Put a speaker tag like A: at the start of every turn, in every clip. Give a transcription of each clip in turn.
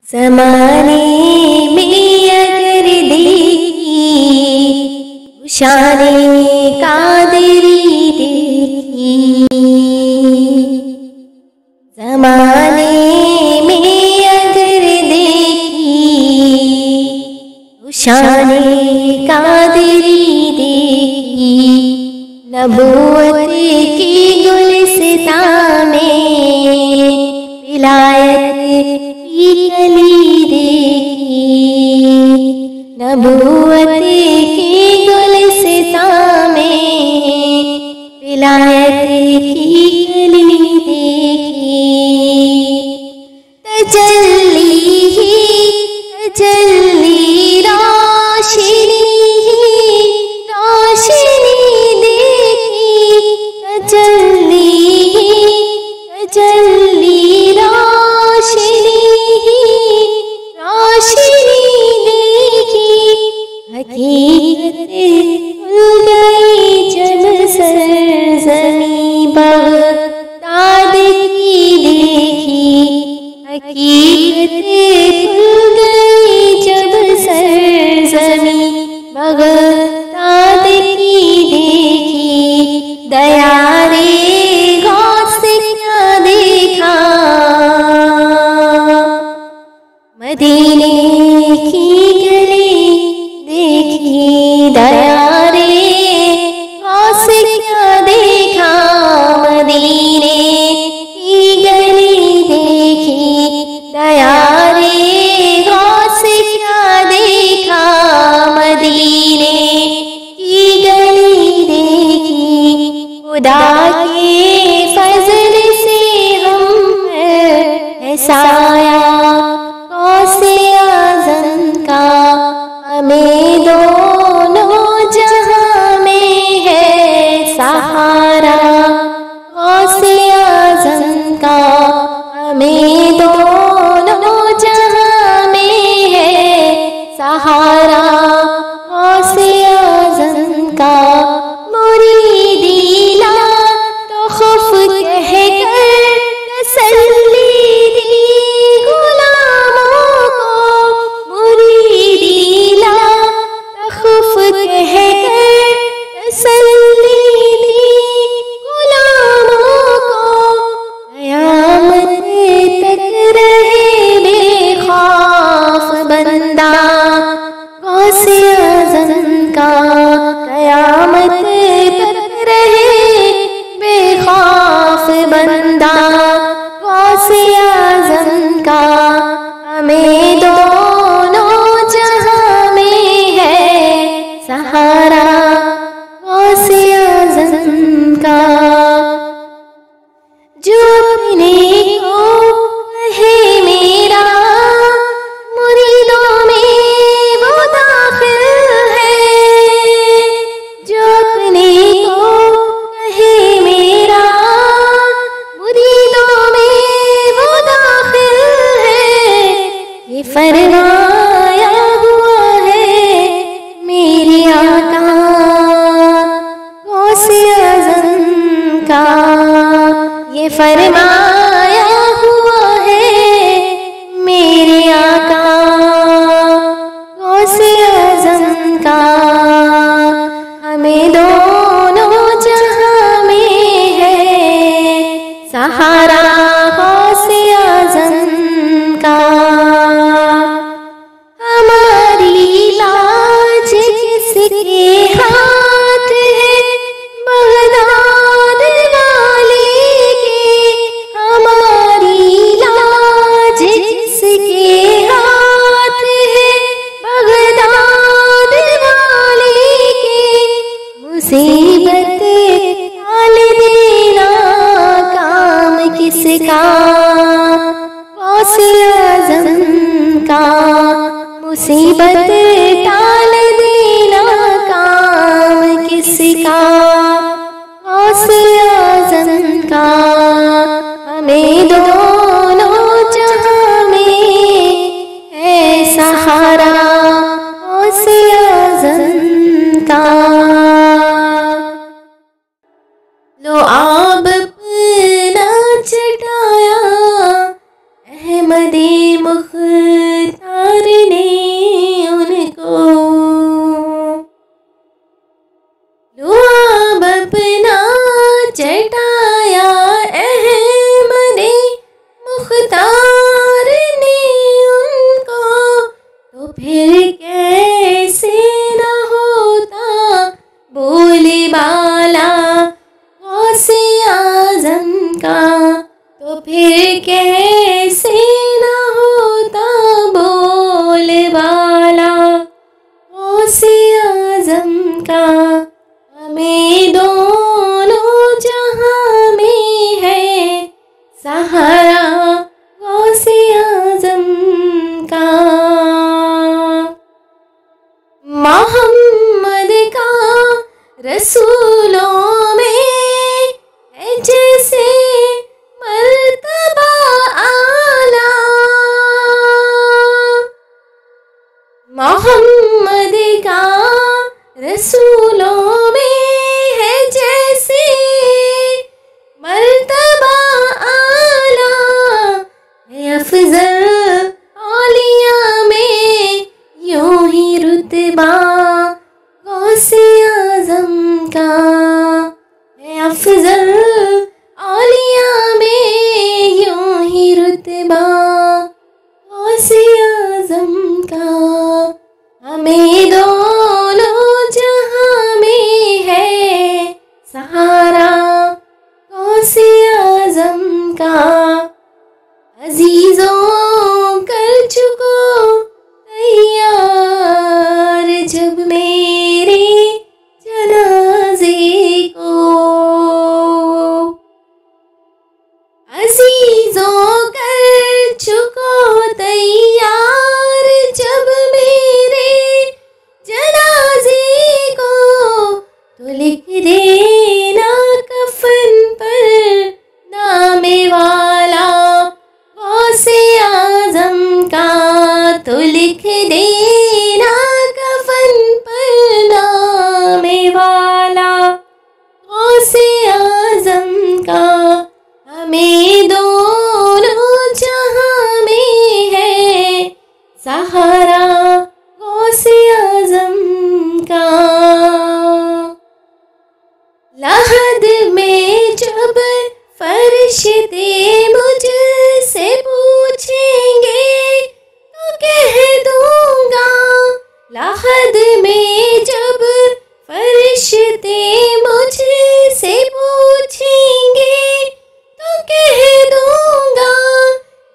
A: ज़माने में अगर देखी शाने कादरी देखी, ज़माने में अगर देखी शाने कादरी देखी, नबूवत की गुलिस्तां में विलायत की कली देखी, नबूवत की गुलिस्तां में विलायत की कली देखी। तजल्ली ही तजल्ली रोशनी रोशनी देखी, तजल्ली ही तजल्ली रोशनी रोशनी देखी, हकीकत खुल गई जब सरज़मीं बग़दाद की देखी, हकीकत खुल गई जब सरज़मीं बग़दाद की देखी। दया रे गौस क्या देखा, मदीने की गली देखी, दया रे गौस क्या देखा, मदीने की गली देखी, दया रे गौस क्या देखा, मदीने की गली देखी। खुदा के फजल से हम पर है साया गौसे आज़म का, हमें दोनों जहां में है सहारा गौसे आज़म का, हमें दोनों जहां में है सहारा गौसे आज़म का। मुरीदी ला तो खौफ कह कर तसल्ली दी गुलामों को, मुरीदी ला तो खौफ कह कर तसल्ली दी गुलामों को। क़यामत तक रहे बेखौफ बंदा गौसे आज़म का, क़यामत तक रहे बेखौफ बंदा गौसे आज़म का, हमें दोनों जहां में है सहारा गौसे आज़म का। जो अपने को कहे मेरा मुरीदों में वो दाखिल है, जो अपने को कहे मेरा मुरीदों में वो दाखिल है। ये फरमाया हुआ है मेरे आका गौसे आज़म का, ये फरमाया हुआ है मेरे आका गौसे आज़म का, हमें दोनों जहां में है सहारा गौसे आज़म का। हमारी लाज किसके हाथ है बग़दाद वाले के, हमारी लाज किसके हाथ है बग़दाद वाले के। मुसीबत टाल देना काम किसका गौसे आज़म का, मुसीबत टाल देना काम किसका गौसे आज़म का, हमें दोनों जहां में है सहारा गौसे आज़म का। लो आब अपना चटाया अहमदे मुख फिर कैसे न होता बोले बाला गौसे आज़म का, तो फिर कैसे न होता बोले बाला गौसे आज़म का। हमें दोनों जहां में है सहारा गौसे आज़म का। मोहम्मद का रसूलों में है जैसे मर्तबा आला, मोहम्मद का रसूलों में है जैसे मर्तबा आला, है अफजल औलिया में यूं ही रुतबा गौसे आज़म का, है अफजल औलिया में यूं ही रुतबा गौसे आज़म का। हमें दोनों जहां में है सहारा गौसे आज़म का। अजीजों कर चुको तैयार जब मेरे जनाजे को, अजीजों कर चुको तैयार जब मेरे जनाजे को, तो लिख देना कफन पर नामे वाला गौसे आज़म का, तो लिख देना कफन पर नामे वाला गौसे आज़म का। हमें दोनों जहां में है सहारा गौसे आज़म का। लहद में जब फरिश्ते मुझसे पूछेंगे तो कह दूंगा, लहद में जब फरिश्ते मुझसे पूछेंगे तो कह दूंगा,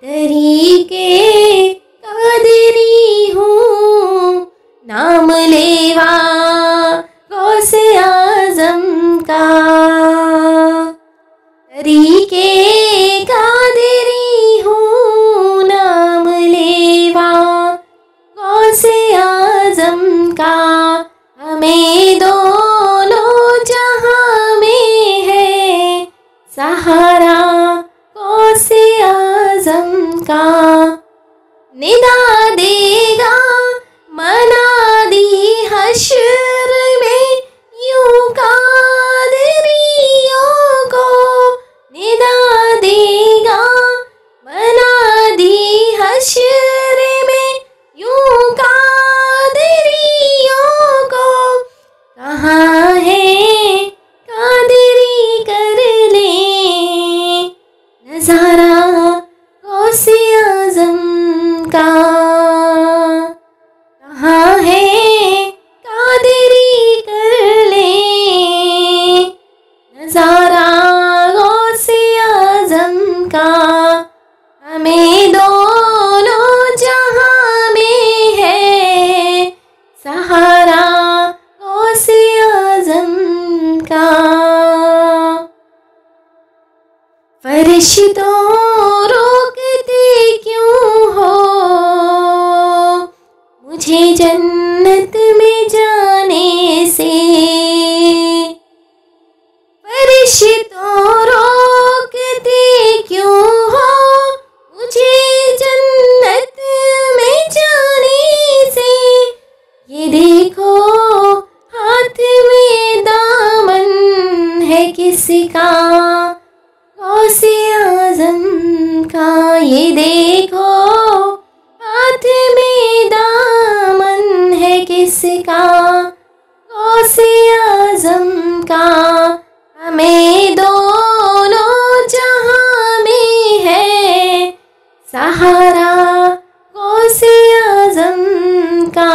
A: तरीके कादरी हूँ नाम लेवा गौसे आज़म का, तरीके कादरी हूँ नाम लेवा गौसे आज़म का। हमें दोनों जहां में है सहारा गौसे आज़म का। निदा देगा मनादी हश्र में यूं कादरियों को, निदा देगा मनादी हश्र में यूं कादरियों को, कहाँ है कादरी कर ले नज़ारा गौसे आज़म का, कहाँ है कादरी कर ले नज़ारा गौसे आज़म का। हमें दोनों जहां में है सहारा गौसे आज़म का। फरिश्तों रोकते क्यों हो मुझे जन्नत में जाने से, फरिश्तों रोकते क्यों हो मुझे जन्नत में जाने से, ये देखो हाथ में दामन है किसका गौसे आज़म का, ये देखो हाथ में दामन है किसका गौसे आज़म का। हमें दोनों जहां में है सहारा गौसे आज़म का।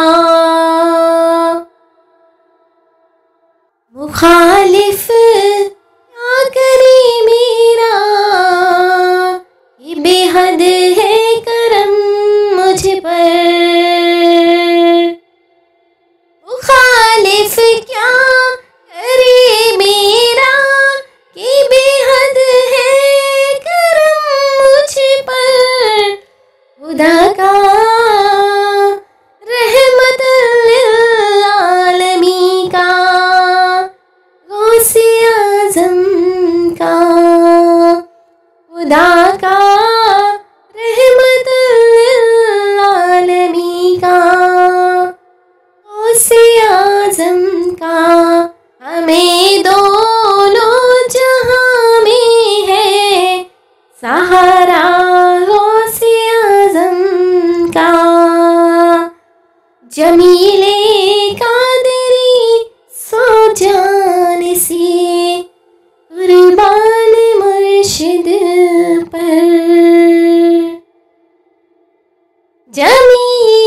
A: जमीले कादरी सो जान से कुर्बान मुर्शिद पर। जमीले